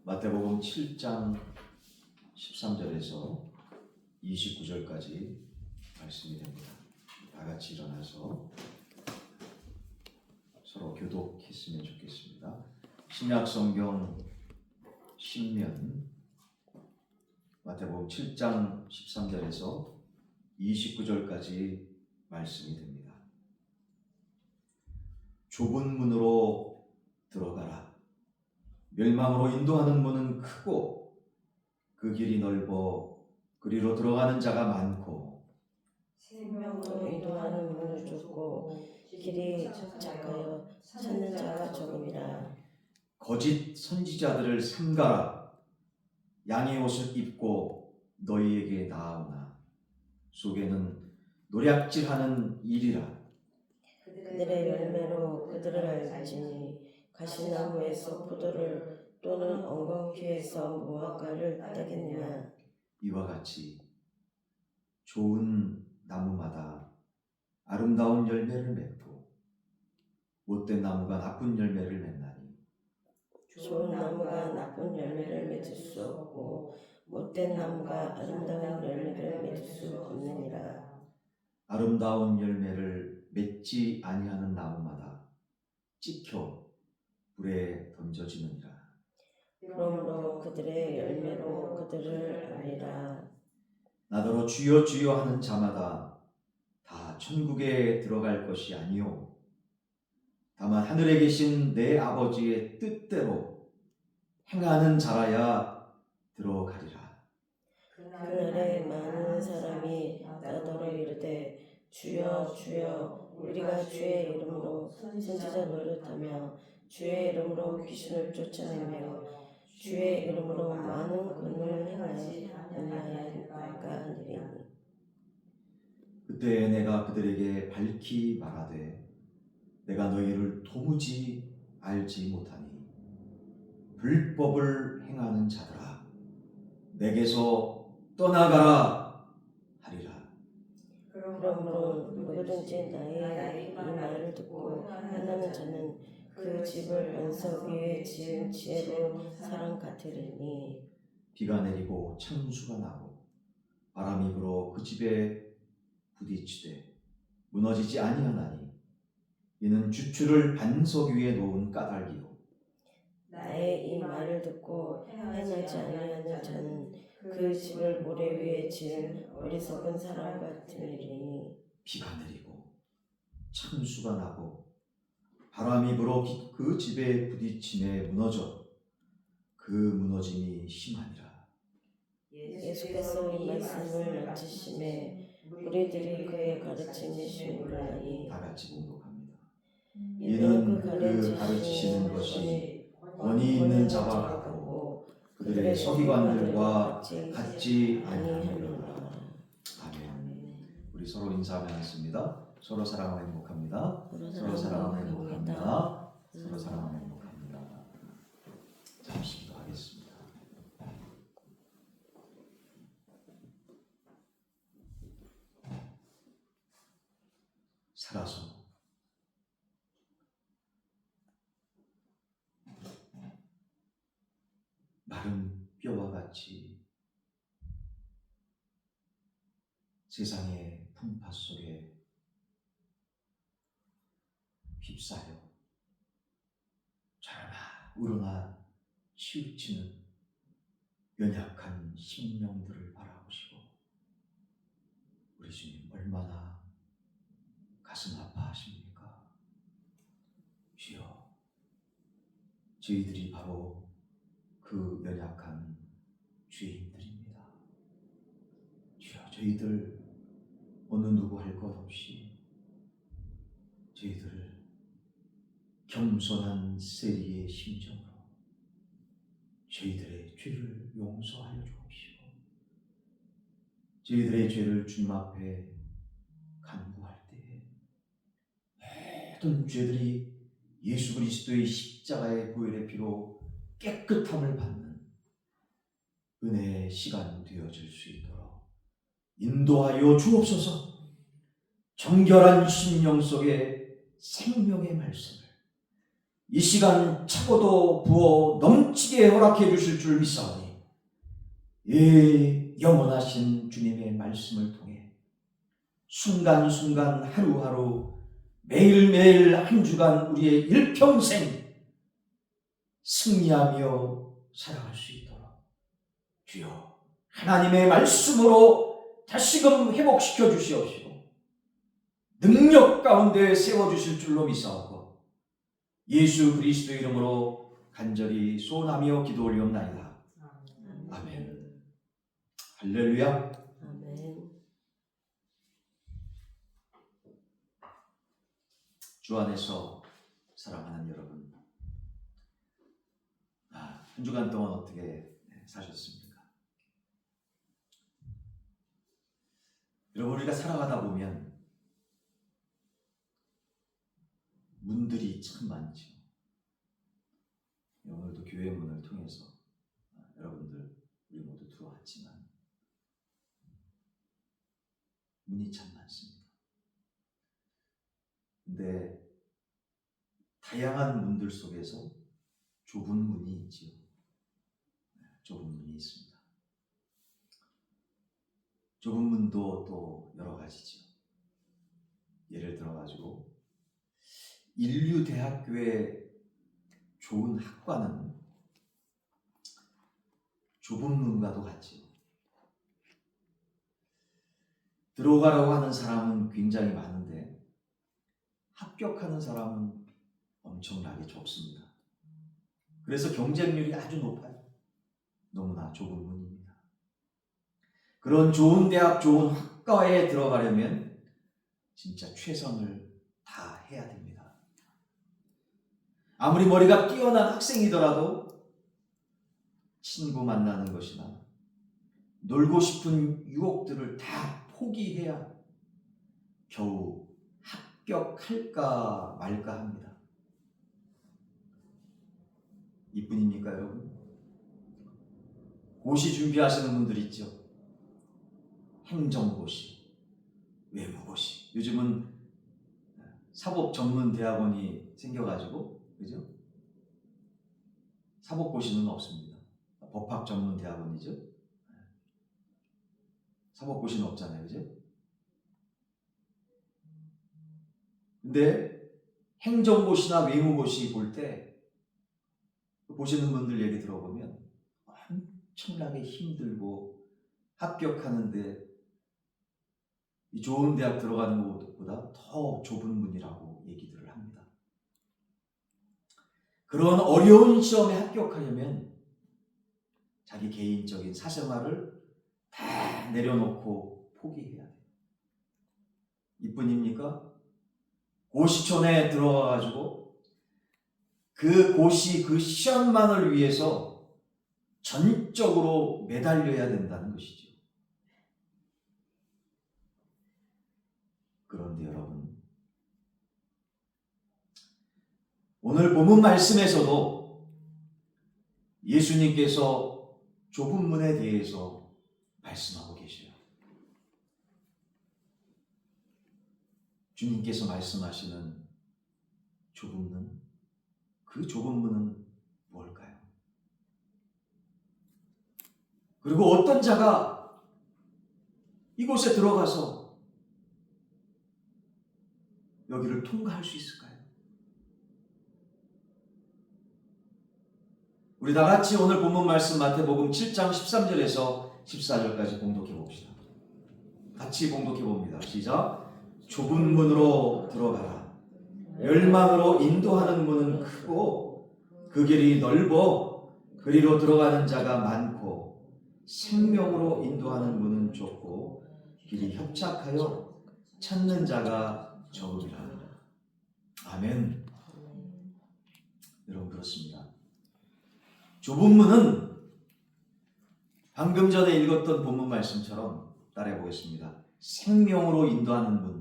마태복음 7장 13절에서 29절까지 말씀이 됩니다. 다 같이 일어나서 서로 교독했으면 좋겠습니다. 신약성경 신면 마태복음 7장 13절에서 29절까지 말씀이 됩니다. 좁은 문으로 들어가라. 멸망으로 인도하는 문은 크고 그 길이 넓어 그리로 들어가는 자가 많고 생명으로 인도하는 문은 좁고 길이 작하여 찾는 자가 적음이라. 거짓 선지자들을 삼가라. 양의 옷을 입고 너희에게 나아오나 속에는 노략질하는 일이라. 그들의 열매로 그들을 알지니 가시나무에서 포도를 또는 엉겅퀴에서 무화과를 따겠느냐. 이와 같이 좋은 나무마다 아름다운 열매를 맺고 못된 나무가 나쁜 열매를 맺나니 좋은 나무가 나쁜 열매를 맺을 수 없고 못된 나무가 아름다운 열매를 맺을 수 없느니라. 아름다운 열매를 맺지 아니하는 나무마다 찍혀 불에 던져지느니라. 그러므로 그들의 열매로 그들을 알리라. 나더러 주여 주여 하는 자마다 다 천국에 들어갈 것이 아니요 다만 하늘에 계신 내 아버지의 뜻대로 행하는 자라야 들어가리라. 그날에 많은 사람이 나더러 이르되 주여 주여 우리가 주의 이름으로 선지자 노릇하며 주의 이름으로 귀신을 쫓아내며 주의 이름으로 많은 권능을 행하지 않나이까 하니라. 그때 내가 그들에게 밝히 말하되 내가 너희를 도무지 알지 못하니 불법을 행하는 자들아 내게서 떠나가라 하리라. 그러므로 누구든지 나의 이 말을 듣고 행하는 자는 그 집을 언석 위에 지은 지혜로운 사람 같으리니 비가 내리고 창수가 나고 바람이 불어 그 집에 부딪히되 무너지지 아니하나니 이는 주추를 반석 위에 놓은 까닭이요 나의 이 말을 듣고 행하지 아니하는 자는 그 집을 모래 위에 지은 어리석은 사람 같으리니 비가 내리고 창수가 나고 바람이 불어 그 집에 부딪히매 무너져 그 무너짐이 심하니라. 예수께서 이 말씀을 마치심에 무리들이 그의 가르침에 신뢰하니 다 같이 공독합니다. 이는 그 가르치시는 것이 권위 있는 자와 같고 그들의 서기관들과 같지 아니하느니라. 아멘. 우리 서로 인사하며 하겠습니다. 서로 사랑하며 행복합니다. 서로 사랑하며 행복합니다. 서로 사랑하며 행복합니다. 잠시 기도하겠습니다. 살아서 마른 뼈와 같이 세상의 풍파 속에 휩싸여 좌나 우러나 치우치는 연약한 심령들을 바라보시고 우리 주님 얼마나 가슴 아파하십니까? 주여, 저희들이 바로 그 연약한 죄인들입니다. 주여, 저희들 어느 누구 할 것 없이 저희들을 겸손한 세리의 심정으로 저희들의 죄를 용서하여 주옵시고 저희들의 죄를 주님 앞에 간구할 때에 모든 죄들이 예수 그리스도의 십자가의 보혈의 피로 깨끗함을 받는 은혜의 시간 되어질 수 있도록 인도하여 주옵소서. 정결한 심령 속에 생명의 말씀을 이 시간 차고도 부어 넘치게 허락해 주실 줄 믿사오니 이 영원하신 주님의 말씀을 통해 순간순간 하루하루 매일매일 한 주간 우리의 일평생 승리하며 살아갈 수 있도록 주여 하나님의 말씀으로 다시금 회복시켜 주시옵시고 능력 가운데 세워주실 줄로 믿사오고 예수 그리스도 이름으로 간절히 소원하며 기도 올리옵나이다. 아멘. 할렐루야. 아멘. 주 안에서 사랑하는 여러분, 한 주간 동안 어떻게 사셨습니까? 여러분, 우리가 살아가다 보면 문들이 참 많죠. 오늘도 교회 문을 통해서 여러분들 우리 모두 들어왔지만 문이 참 많습니다. 근데 다양한 문들 속에서 좁은 문이 있지요. 좁은 문이 있습니다. 좁은 문도 또 여러 가지죠. 예를 들어가지고 인류대학교의 좋은 학과는 좁은 문과도 같지요. 들어가려고 하는 사람은 굉장히 많은데 합격하는 사람은 엄청나게 좁습니다. 그래서 경쟁률이 아주 높아요. 너무나 좁은 문입니다. 그런 좋은 대학, 좋은 학과에 들어가려면 진짜 최선을 다해야 됩니다. 아무리 머리가 뛰어난 학생이더라도 친구 만나는 것이나 놀고 싶은 유혹들을 다 포기해야 겨우 합격할까 말까 합니다. 이뿐입니까, 여러분? 고시 준비하시는 분들 있죠? 행정고시, 외무고시. 요즘은 사법전문대학원이 생겨가지고, 그죠? 사법고시는 없습니다. 법학전문대학원이죠? 사법고시는 없잖아요, 그죠? 근데 행정고시나 외무고시 볼 때 보시는 분들 얘기 들어보면 엄청나게 힘들고 합격하는데 이 좋은 대학 들어가는 것보다 더 좁은 문이라고 얘기들을 합니다. 그런 어려운 시험에 합격하려면 자기 개인적인 사생활을 다 내려놓고 포기해야 돼요. 이뿐입니까? 고시촌에 들어가가지고 그 고시, 그 시험만을 위해서 전적으로 매달려야 된다는 것이죠. 그런데 여러분, 오늘 본문 말씀에서도 예수님께서 좁은 문에 대해서 말씀하고 계셔요. 주님께서 말씀하시는 좁은 문, 그 좁은 문은 뭘까요? 그리고 어떤 자가 이곳에 들어가서 여기를 통과할 수 있을까요? 우리 다 같이 오늘 본문 말씀 마태복음 7장 13절에서 14절까지 봉독해 봅시다. 같이 봉독해 봅니다. 시작. 좁은 문으로 들어가라. 열망으로 인도하는 문은 크고 그 길이 넓어 그리로 들어가는 자가 많고 생명으로 인도하는 문은 좁고 길이 협착하여 찾는 자가 적으리라. 아멘. 여러분, 그렇습니다. 좁은 문은 방금 전에 읽었던 본문 말씀처럼 따라해 보겠습니다. 생명으로 인도하는 문.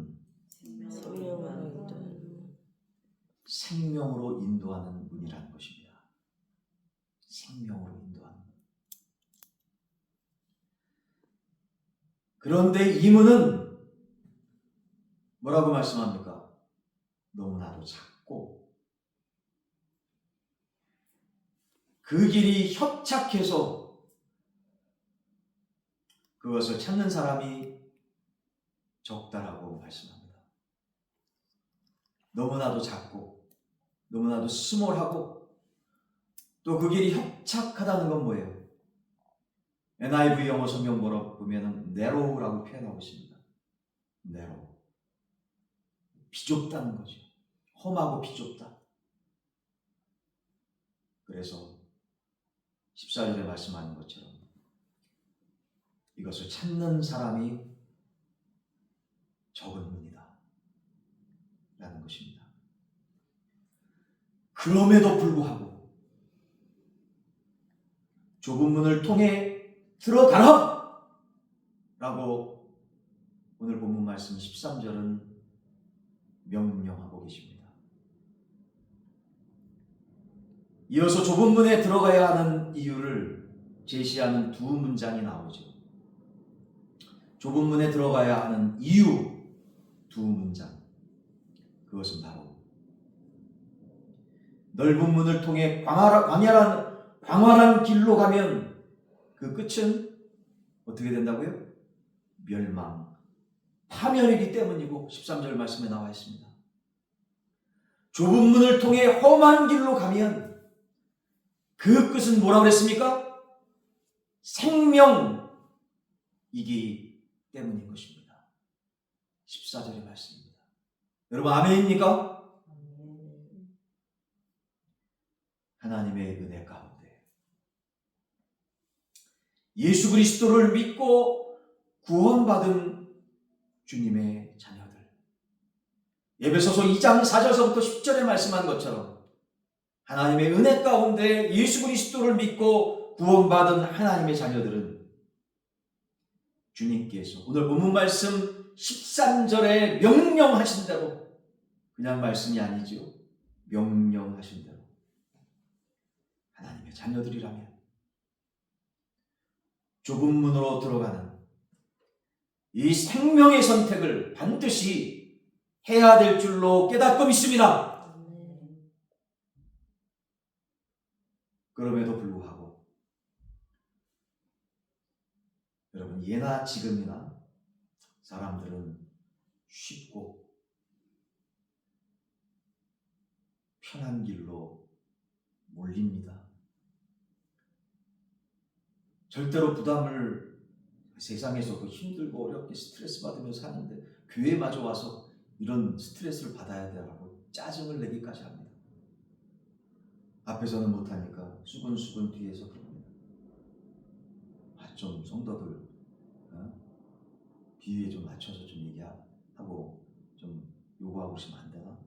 생명으로 인도하는 문이라는 것입니다. 생명으로 인도하는 문. 그런데 이 문은 뭐라고 말씀합니까? 너무나도 작고 그 길이 협착해서 그것을 찾는 사람이 적다라고 말씀합니다. 너무나도 작고 너무나도 스몰하고 또 그 길이 협착하다는 건 뭐예요? NIV 영어 성경 보면은 narrow라고 표현하고 있습니다. narrow. 비좁다는 거죠. 험하고 비좁다. 그래서 14절에 말씀하는 것처럼 이것을 찾는 사람이 적은 문이다 라는 것입니다. 그럼에도 불구하고 좁은 문을 통해 들어가라 라고 오늘 본문 말씀 13절은 명령하고 계십니다. 이어서 좁은 문에 들어가야 하는 이유를 제시하는 두 문장이 나오죠. 좁은 문에 들어가야 하는 이유 두 문장. 그것은 바로 넓은 문을 통해 광활한 길로 가면 그 끝은 어떻게 된다고요? 멸망, 파멸이기 때문이고 13절 말씀에 나와 있습니다. 좁은 문을 통해 험한 길로 가면 그 끝은 뭐라고 그랬습니까? 생명이기 때문인 것입니다. 14절의 말씀입니다. 여러분 아멘입니까? 하나님의 은혜 가운데 예수 그리스도를 믿고 구원받은 주님의 자녀들, 에베소서 2장 4절서부터 10절에 말씀한 것처럼 하나님의 은혜 가운데 예수 그리스도를 믿고 구원받은 하나님의 자녀들은 주님께서 오늘 본문 말씀 13절에 명령하신 대로, 그냥 말씀이 아니죠, 명령하신 대로 하나님의 자녀들이라면 좁은 문으로 들어가는 이 생명의 선택을 반드시 해야 될 줄로 깨닫고 믿습니다. 그럼에도 불구하고 여러분, 예나 지금이나 사람들은 쉽고 편한 길로 몰립니다. 절대로 부담을, 세상에서 힘들고 어렵게 스트레스 받으면서 사는데 교회에 마저 와서 이런 스트레스를 받아야 되라고 짜증을 내기까지 합니다. 앞에서는 못하니까 수근수근 뒤에서 그럽니다. 좀 성도들 비위에 좀 맞춰서 좀 얘기하고 좀 요구하고 그러시면 안 되나?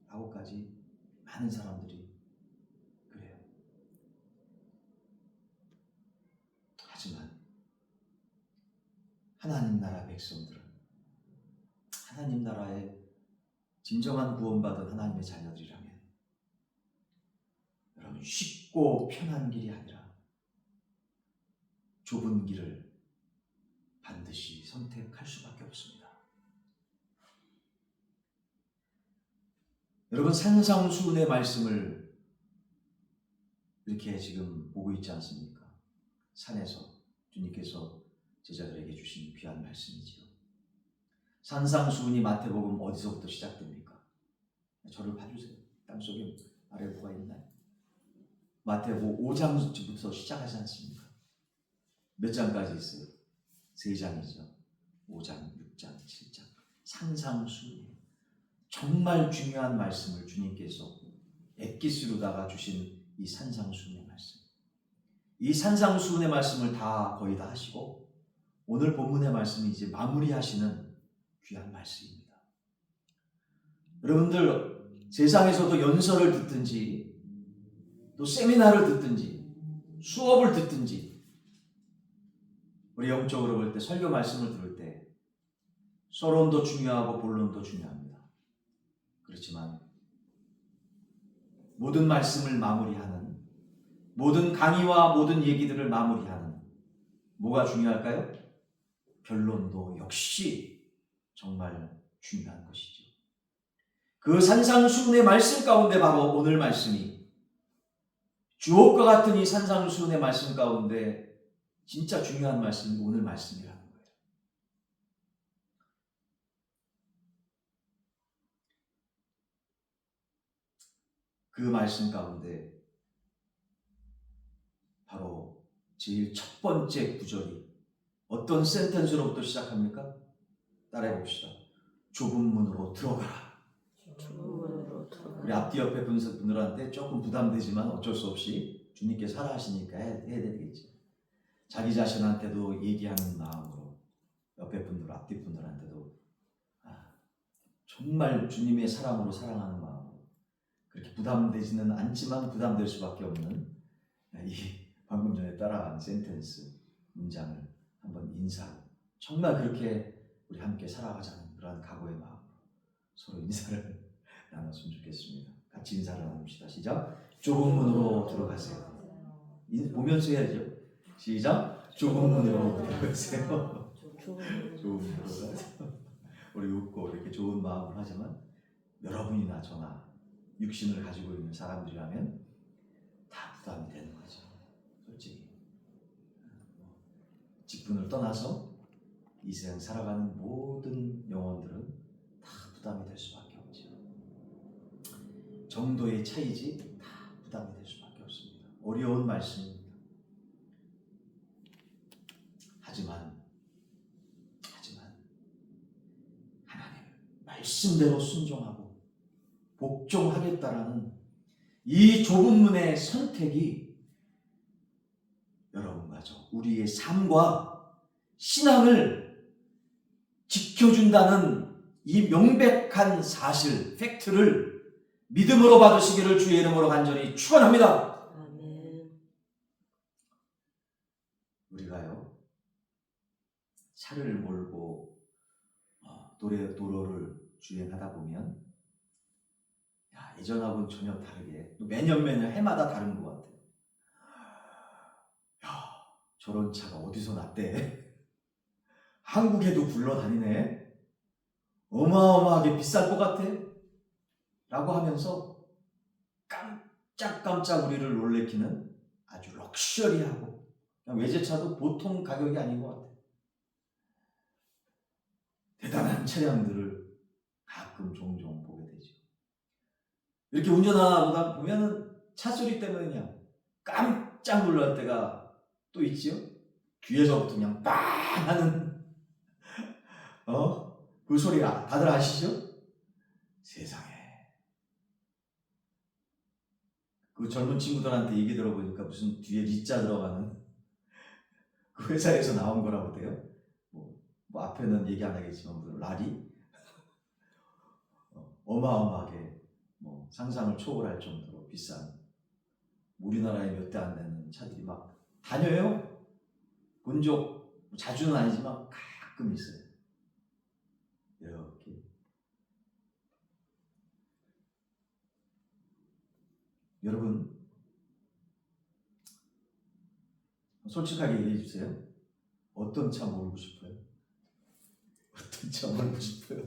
하고까지 많은 사람들이 그래요. 하지만 하나님 나라 백성들은, 하나님 나라의 진정한 구원받은 하나님의 자녀들이라면 여러분, 쉽고 편한 길이 아니라 좁은 길을 반드시 선택할 수밖에 없습니다. 여러분, 산상수훈의 말씀을 이렇게 지금 보고 있지 않습니까? 산에서 주님께서 제자들에게 주신 귀한 말씀이지요. 산상수훈이 마태복음 어디서부터 시작됩니까? 저를 봐주세요. 땅속에 아래 뭐가 있나요? 마태복음 5장부터 시작하지 않습니까? 몇 장까지 있어요? 3장이죠. 5장, 6장, 7장. 산상수훈이에요. 정말 중요한 말씀을 주님께서 엑기스로다가 주신 이 산상수훈의 말씀. 이 산상수훈의 말씀을 거의 다 하시고 오늘 본문의 말씀이 이제 마무리하시는 귀한 말씀입니다. 여러분들, 세상에서도 연설을 듣든지 또 세미나를 듣든지 수업을 듣든지 우리 영적으로 볼 때, 설교 말씀을 들을 때 서론도 중요하고 본론도 중요합니다. 그렇지만 모든 말씀을 마무리하는, 모든 강의와 모든 얘기들을 마무리하는 뭐가 중요할까요? 결론도 역시 정말 중요한 것이죠. 그 산상수훈의 말씀 가운데 바로 오늘 말씀이 주옥과 같은 이 산상수훈의 말씀 가운데 진짜 중요한 말씀이 오늘 말씀이라는 거예요. 그 말씀 가운데 바로 제일 첫 번째 구절이 어떤 센텐스로부터 시작합니까? 따라해 봅시다. 좁은 문으로 들어가라. 주문으로 들어가. 우리 앞뒤 옆에 분들한테 조금 부담되지만 어쩔 수 없이 주님께서 하라 하시니까 해야 되겠죠. 자기 자신한테도 얘기하는 마음으로 옆에 분들, 앞뒤 분들한테도 정말 주님의 사랑으로 사랑하는 마음으로 그렇게 부담되지는 않지만 부담될 수밖에 없는 이 방금 전에 따라간 센텐스 문장을 한번 인사로 정말 그렇게 우리 함께 살아가자는 그런 각오의 마음으로 서로 인사를 나눴으면 좋겠습니다. 같이 인사를 나눕시다. 시작. 좁은 문으로 들어가세요. 보면서 해야죠. 시작. 좁은 문으로 들어가세요. 좁은 문으로 들어가세요. 우리 웃고 이렇게 좋은 마음을 하지만 여러분이나 저나 육신을 가지고 있는 사람들이라면 다 부담이 되는 거죠. 솔직히 직분을 떠나서 이 세상 살아가는 모든 영혼들은 다 부담이 될 수밖에 없죠. 정도의 차이지 다 부담이 될 수밖에 없습니다. 어려운 말씀입니다. 하지만 하나님 말씀대로 순종하고 복종하겠다라는 이 좁은 문의 선택이 여러분과 저 우리의 삶과 신앙을 지켜준다는 이 명백한 사실, 팩트를 믿음으로 받으시기를 주의 이름으로 간절히 축원합니다. 아멘. 우리가요 차를 몰고 도로를 주행하다 보면 예전하고는 전혀 다르게 매년 해마다 다른 것 같아요. 저런 차가 어디서 났대? 한국에도 굴러다니네? 어마어마하게 비쌀 것 같아? 라고 하면서 깜짝깜짝 우리를 놀래키는 아주 럭셔리하고 외제차도 보통 가격이 아닌 것 같아요. 대단한 차량들을 가끔 종종 보게 되죠. 이렇게 운전하다 보면 차 소리 때문에 그냥 깜짝 놀랄 때가 또 있지요. 뒤에서부터 그냥 빵 하는 그 소리 다들 아시죠? 세상에 그 젊은 친구들한테 얘기 들어보니까 무슨 뒤에 리자 들어가는 그 회사에서 나온 거라고 돼요. 뭐 앞에는 얘기 안 하겠지만 무슨 라리 어마어마하게 상상을 초월할 정도로 비싼 우리나라에 몇 대 안 되는 차들이 막 다녀요. 본 적 자주는 아니지만 가끔 있어요. 이렇게 여러분 솔직하게 얘기해 주세요. 어떤 차 몰고 싶어요? 어떤 차 몰고 싶어요?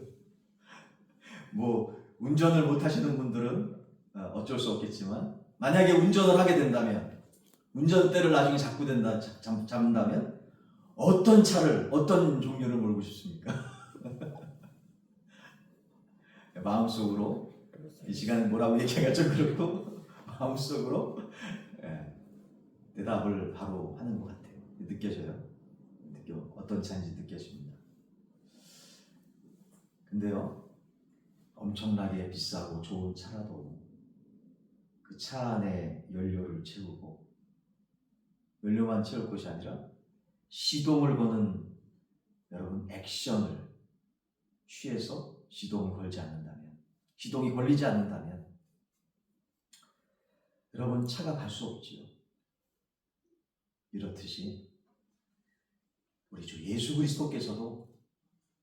운전을 못 하시는 분들은 어쩔 수 없겠지만 만약에 운전을 하게 된다면 운전대를 나중에 잡는다면 어떤 차를 어떤 종류를 몰고 싶습니까? 마음속으로 이 시간에 뭐라고 얘기하기가 좀 그렇고 마음속으로 대답을 바로 하는 것 같아요. 느껴져요. 어떤 차인지 느껴집니다. 근데요 엄청나게 비싸고 좋은 차라도 그 차 안에 연료를 채우고 연료만 채울 것이 아니라 시동을 거는 여러분 액션을 취해서 시동을 걸지 않는다면 시동이 걸리지 않는다면 여러분 차가 갈 수 없지요. 이렇듯이 우리 주 예수 그리스도께서도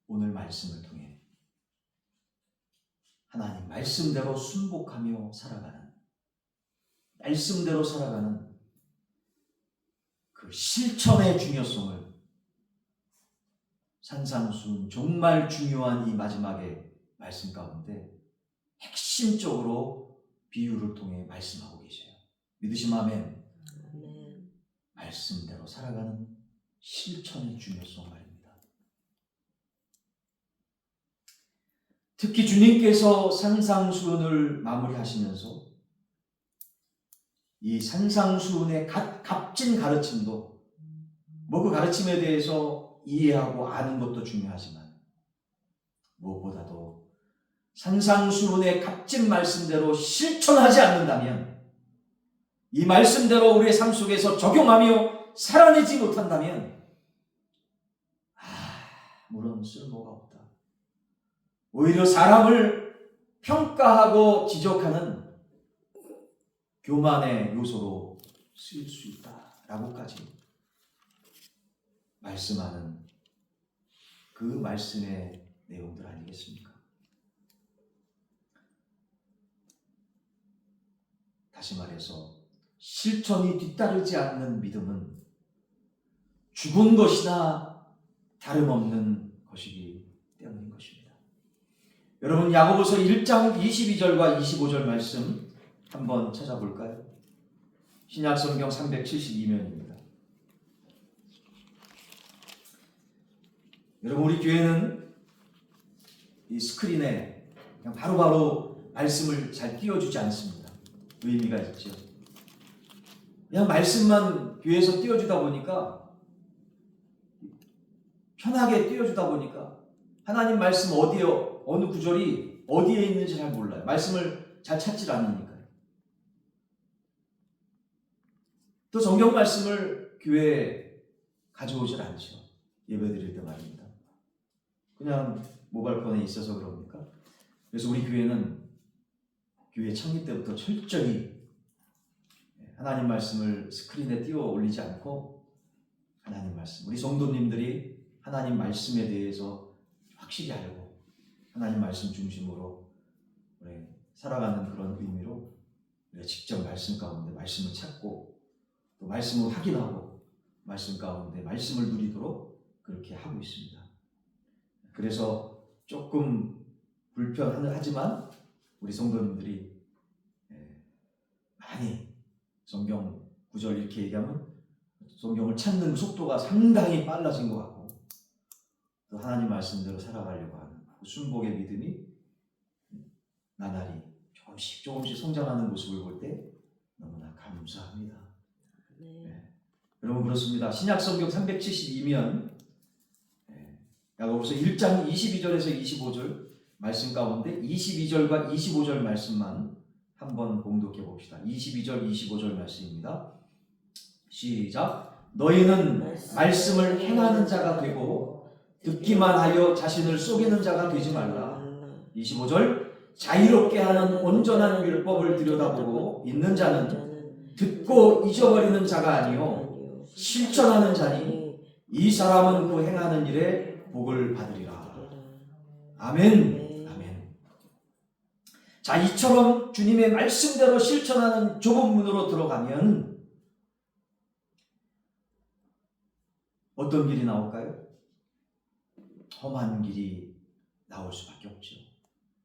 오늘 말씀을 통해 하나님 말씀대로 순복하며 살아가는 말씀대로 살아가는 그 실천의 중요성을 산상수훈 정말 중요한 이 마지막의 말씀 가운데 핵심적으로 비유를 통해 말씀하고 계셔요. 믿으시면 아멘. 아멘. 말씀대로 살아가는 실천의 중요성 말입니다. 특히 주님께서 산상수훈을 마무리하시면서 이 산상수훈의 값진 가르침도 그 가르침에 대해서 이해하고 아는 것도 중요하지만 무엇보다도 산상수훈의 값진 말씀대로 실천하지 않는다면, 이 말씀대로 우리의 삶 속에서 적용하며 살아내지 못한다면 아무런 쓸모가 없다. 오히려 사람을 평가하고 지적하는 교만의 요소로 쓰일 수 있다라고까지 말씀하는 그 말씀의 내용들 아니겠습니까? 다시 말해서 실천이 뒤따르지 않는 믿음은 죽은 것이나 다름없는 것이기 때문인 것입니다. 여러분, 야고보서 1장 22절과 25절 말씀 한번 찾아볼까요? 신약성경 372면입니다. 여러분, 우리 교회는 이 스크린에 그냥 바로바로 말씀을 잘 띄워주지 않습니다. 의미가 있죠. 그냥 말씀만 교회에서 띄워주다 보니까, 편하게 띄워주다 보니까 하나님 말씀 어디에, 어느 구절이 어디에 있는지 잘 몰라요. 말씀을 잘 찾질 않으니까요. 또 성경 말씀을 교회에 가져오질 않죠. 예배 드릴 때 말입니다. 그냥 모바일폰에 있어서 그럽니까? 그래서 우리 교회는 교회 창립 때부터 철저히 하나님 말씀을 스크린에 띄워 올리지 않고, 하나님 말씀, 우리 성도님들이 하나님 말씀에 대해서 확실히 알고 하나님 말씀 중심으로 살아가는 그런 의미로 우리가 직접 말씀 가운데 말씀을 찾고 또 말씀을 확인하고 말씀 가운데 말씀을 누리도록 그렇게 하고 있습니다. 그래서 조금 불편하지만 우리 성도님들이 많이 성경 구절 이렇게 얘기하면 성경을 찾는 속도가 상당히 빨라진 것 같고, 또 하나님 말씀대로 살아가려고 하는 순복의 믿음이 나날이 조금씩 성장하는 모습을 볼 때 너무나 감사합니다. 네. 여러분, 그렇습니다. 신약성경 372면 야고보서 1장 22절에서 25절 말씀 가운데 22절과 25절 말씀만 한번 봉독해 봅시다. 22절, 25절 말씀입니다. 시작. 너희는 말씀을 행하는 자가 되고 듣기만 하여 자신을 속이는 자가 되지 말라. 25절. 자유롭게 하는 온전한 율법을 들여다보고 있는 자는 듣고 잊어버리는 자가 아니요 실천하는 자니 이 사람은 그 행하는 일에 복을 받으리라. 아멘. 아멘. 자, 이처럼 주님의 말씀대로 실천하는 좁은 문으로 들어가면 어떤 길이 나올까요? 험한 길이 나올 수밖에 없죠.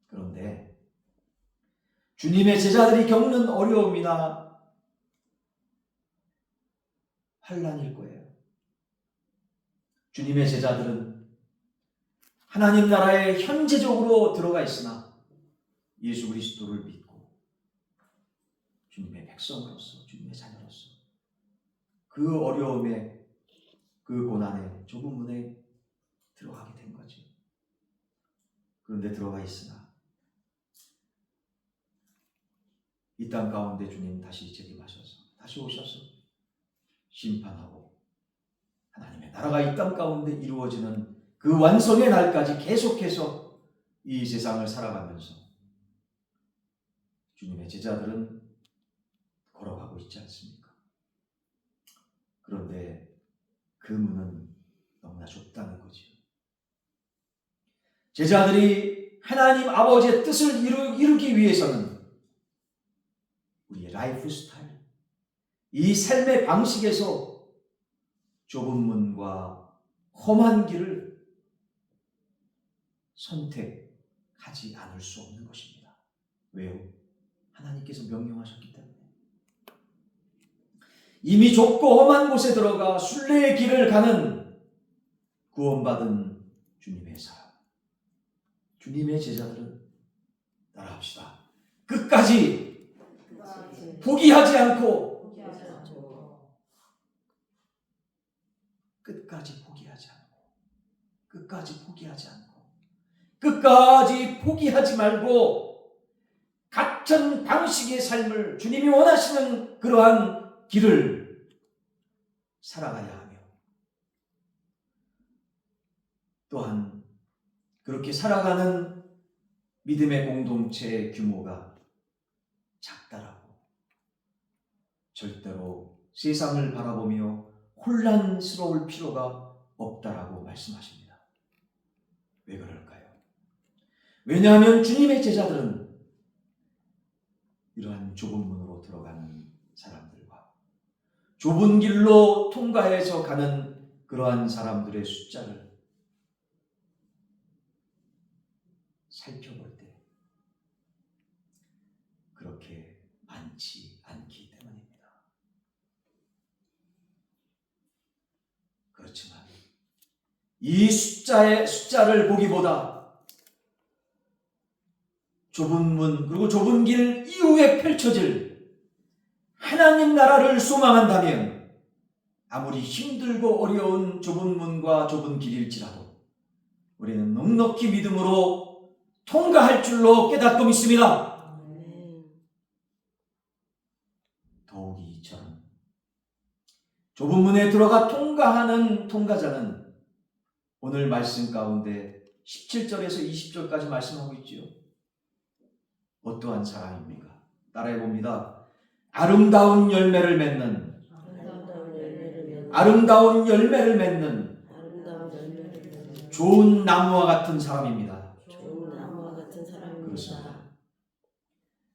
그런데 주님의 제자들이 겪는 어려움이나 환난일 거예요. 주님의 제자들은 하나님 나라에 현재적으로 들어가 있으나 예수 그리스도를 믿고 주님의 백성으로서, 주님의 자녀로서 그 어려움에, 그 고난에, 좁은 문에 들어가게 된 거죠. 그런데 들어가 있으나 이 땅 가운데 주님 다시 재림하셔서, 다시 오셔서 심판하고 하나님의 나라가 이 땅 가운데 이루어지는 그 완성의 날까지 계속해서 이 세상을 살아가면서 주님의 제자들은 걸어가고 있지 않습니까? 그런데 그 문은 너무나 좁다는 거죠. 제자들이 하나님 아버지의 뜻을 이루기 위해서는 우리의 라이프 스타일, 이 삶의 방식에서 좁은 문과 험한 길을 선택하지 않을 수 없는 것입니다. 왜요? 하나님께서 명령하셨기 때문에. 이미 좁고 험한 곳에 들어가 순례의 길을 가는 구원받은 주님의 사람, 주님의 제자들은 따라합시다. 끝까지 포기하지 않고, 끝까지 포기하지 않고, 끝까지 포기하지 않고, 끝까지 포기하지 말고 같은 방식의 삶을, 주님이 원하시는 그러한 길을 살아가야 하며, 또한 그렇게 살아가는 믿음의 공동체의 규모가 작다라고, 절대로 세상을 바라보며 혼란스러울 필요가 없다라고 말씀하십니다. 왜 그럴까요? 왜냐하면 주님의 제자들은 이러한 좁은 문으로 들어가는 사람들과 좁은 길로 통과해서 가는 그러한 사람들의 숫자를 살펴볼 때 그렇게 많지 않기 때문입니다. 그렇지만 이 숫자를 보기보다 좁은 문, 그리고 좁은 길 이후에 펼쳐질 하나님 나라를 소망한다면 아무리 힘들고 어려운 좁은 문과 좁은 길일지라도 우리는 넉넉히 믿음으로 통과할 줄로 깨닫고 믿습니다. 더욱이 이처럼 좁은 문에 들어가 통과하는 통과자는 오늘 말씀 가운데 17절에서 20절까지 말씀하고 있지요. 어떠한 사람입니까? 따라해 봅니다. 아름다운 열매를 맺는, 아름다운 열매를 맺는 좋은 나무와 같은 사람입니다. 좋은 나무와 같은 사람입니다. 그렇습니다.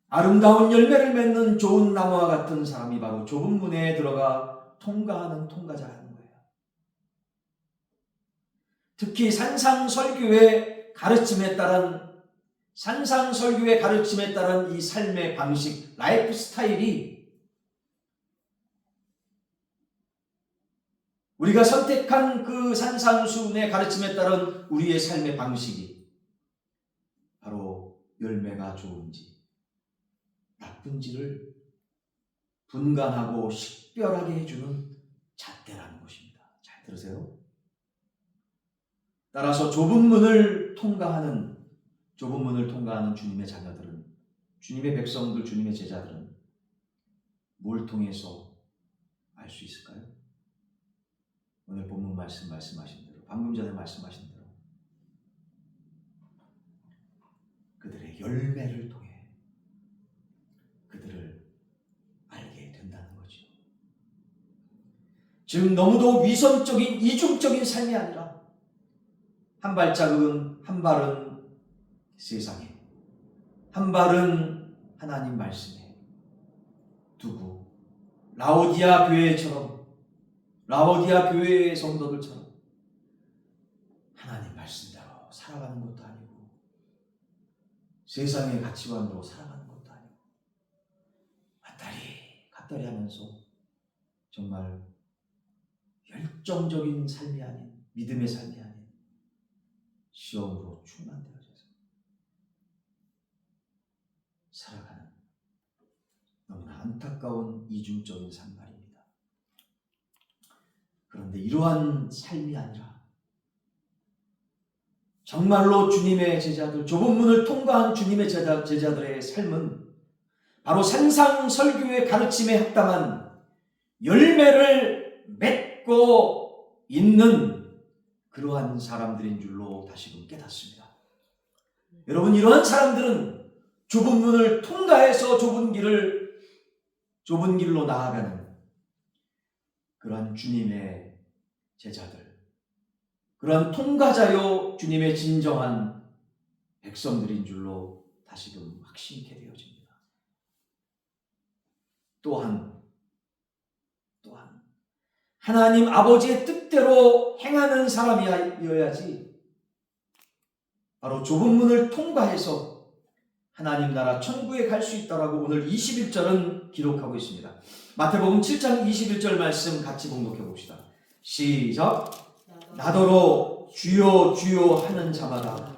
아름다운 열매를 맺는 좋은 나무와 같은 사람이 바로 좁은 문에 들어가 통과하는 통과자라는 거예요. 특히 산상설교의 가르침에 따른 이 삶의 방식, 라이프 스타일이 우리가 선택한 그 산상수훈의 가르침에 따른 우리의 삶의 방식이 바로 열매가 좋은지 나쁜지를 분간하고 식별하게 해주는 잣대라는 것입니다. 잘 들으세요. 따라서 좁은 문을 통과하는 주님의 자녀들은, 주님의 백성들, 주님의 제자들은 뭘 통해서 알 수 있을까요? 오늘 본문 말씀하신 대로, 방금 전에 말씀하신 대로 그들의 열매를 통해 그들을 알게 된다는 거죠. 즉 너무도 위선적인 이중적인 삶이 아니라 한 발은 세상에, 한 발은 하나님 말씀에 두고 라오디아 교회의 성도들처럼 하나님 말씀대로 살아가는 것도 아니고 세상의 가치관으로 살아가는 것도 아니고 갓다리 하면서 정말 열정적인 삶이 아닌, 믿음의 삶이 아닌 시험으로 충만되어져서 살아가는 너무나 안타까운 이중적인 삶 말입니다. 그런데 이러한 삶이 아니라 정말로 주님의 제자들, 좁은 문을 통과한 주님의 제자들의 삶은 바로 산상설교의 가르침에 합당한 열매를 맺고 있는 그러한 사람들인 줄로 다시금 깨닫습니다. 여러분, 이러한 사람들은 좁은 문을 통과해서 좁은 길로 나아가는 그러한 주님의 제자들, 그러한 통과자요 주님의 진정한 백성들인 줄로 다시금 확신케 되어집니다. 또한 하나님 아버지의 뜻대로 행하는 사람이어야지 바로 좁은 문을 통과해서 하나님 나라 천국에 갈 수 있다라고 오늘 21절은 기록하고 있습니다. 마태복음 7장 21절 말씀 같이 봉독해 봅시다. 시작. 나더러 주여 주여 하는 자마다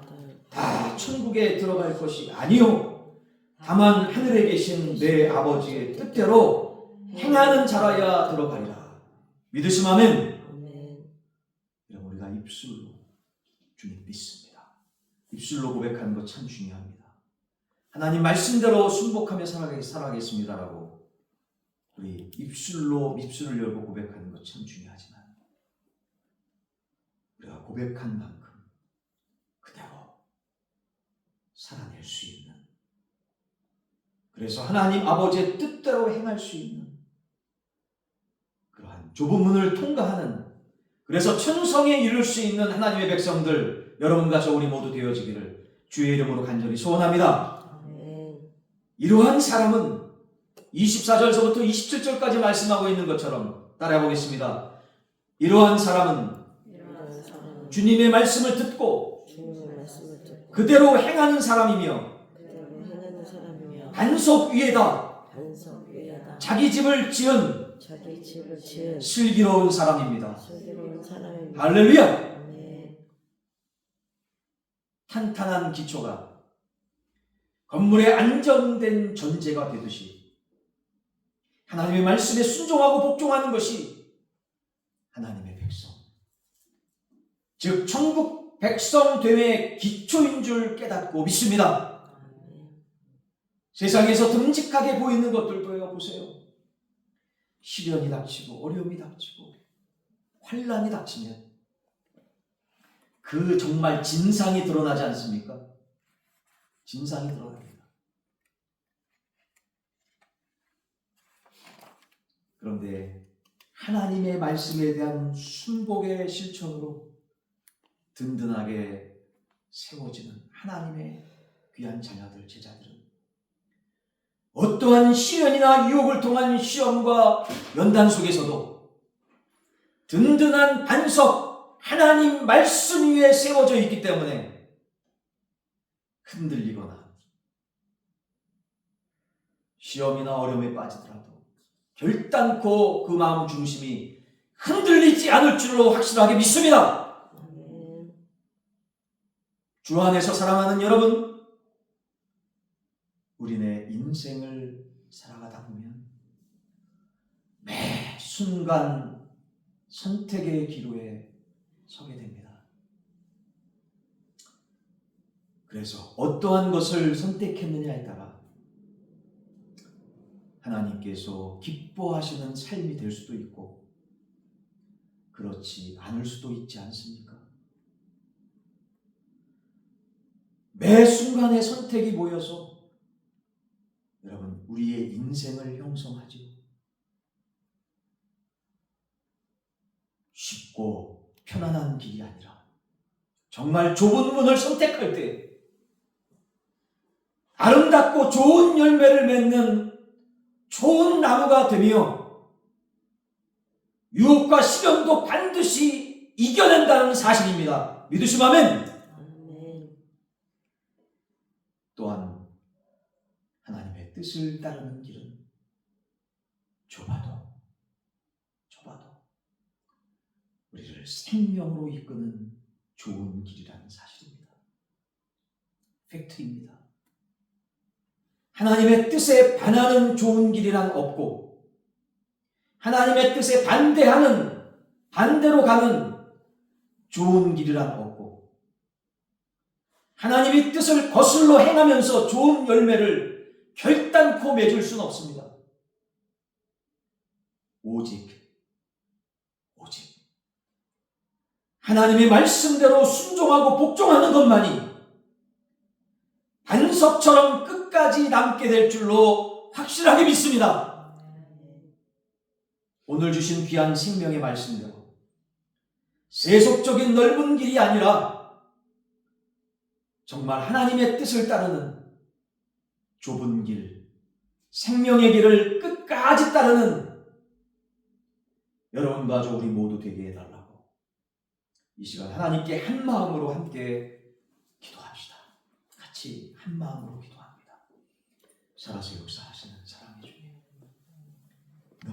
다 천국에 들어갈 것이 아니요 다만 하늘에 계신 내 아버지의 뜻대로 행하는 자라야 들어가리라. 믿으시면 아멘. 여러분, 우리가 입술로 주님 믿습니다. 입술로 고백하는 것 참 중요합니다. 하나님 말씀대로 순복하며 살아가겠습니다라고 우리 입술을 열고 고백하는 것 참 중요하지만 우리가 고백한 만큼 그대로 살아낼 수 있는, 그래서 하나님 아버지의 뜻대로 행할 수 있는 그러한 좁은 문을 통과하는, 그래서 천성에 이룰 수 있는 하나님의 백성들 여러분과 저 우리 모두 되어지기를 주의 이름으로 간절히 소원합니다. 이러한 사람은 24절서부터 27절까지 말씀하고 있는 것처럼 따라해 보겠습니다. 이러한 사람은 주님의 말씀을 듣고 그대로 행하는 사람이며 반석 위에다 자기 집을 지은 슬기로운 사람입니다. 할렐루야! 탄탄한 기초가 건물에 안정된 전제가 되듯이 하나님의 말씀에 순종하고 복종하는 것이 하나님의 백성, 즉 천국 백성됨의 기초인 줄 깨닫고 믿습니다. 세상에서 듬직하게 보이는 것들도요, 보세요. 시련이 닥치고 어려움이 닥치고 환난이 닥치면 그 정말 진상이 드러나지 않습니까? 진상이 드러납니다. 그런데 하나님의 말씀에 대한 순복의 실천으로 든든하게 세워지는 하나님의 귀한 자녀들, 제자들은 어떠한 시련이나 유혹을 통한 시험과 연단 속에서도 든든한 반석, 하나님 말씀 위에 세워져 있기 때문에 흔들리거나 시험이나 어려움에 빠지더라도 결단코 그 마음 중심이 흔들리지 않을 줄로 확실하게 믿습니다. 주 안에서 사랑하는 여러분, 우리네 인생을 살아가다 보면 매 순간 선택의 기로에 서게 됩니다. 그래서 어떠한 것을 선택했느냐에 따라 하나님께서 기뻐하시는 삶이 될 수도 있고 그렇지 않을 수도 있지 않습니까? 매 순간의 선택이 모여서 여러분, 우리의 인생을 형성하지요. 쉽고 편안한 길이 아니라 정말 좁은 문을 선택할 때 아름답고 좋은 열매를 맺는 좋은 나무가 되며 유혹과 시련도 반드시 이겨낸다는 사실입니다. 믿으시면 아멘. 또한 하나님의 뜻을 따르는 길은 좁아도 우리를 생명으로 이끄는 좋은 길이라는 사실입니다. 팩트입니다. 하나님의 뜻에 반하는 좋은 길이란 없고 하나님의 뜻에 반대로 가는 좋은 길이란 없고 하나님의 뜻을 거슬러 행하면서 좋은 열매를 결단코 맺을 수는 없습니다. 오직 하나님의 말씀대로 순종하고 복종하는 것만이 반석처럼 끝까지 남게 될 줄로 확실하게 믿습니다. 오늘 주신 귀한 생명의 말씀대로 세속적인 넓은 길이 아니라 정말 하나님의 뜻을 따르는 좁은 길, 생명의 길을 끝까지 따르는 여러분과 저 우리 모두 되게 해달라고 이 시간 하나님께 한 마음으로 함께 기도합시다. 같이 한 마음으로 기도합니다. 살아서 역사하시는 자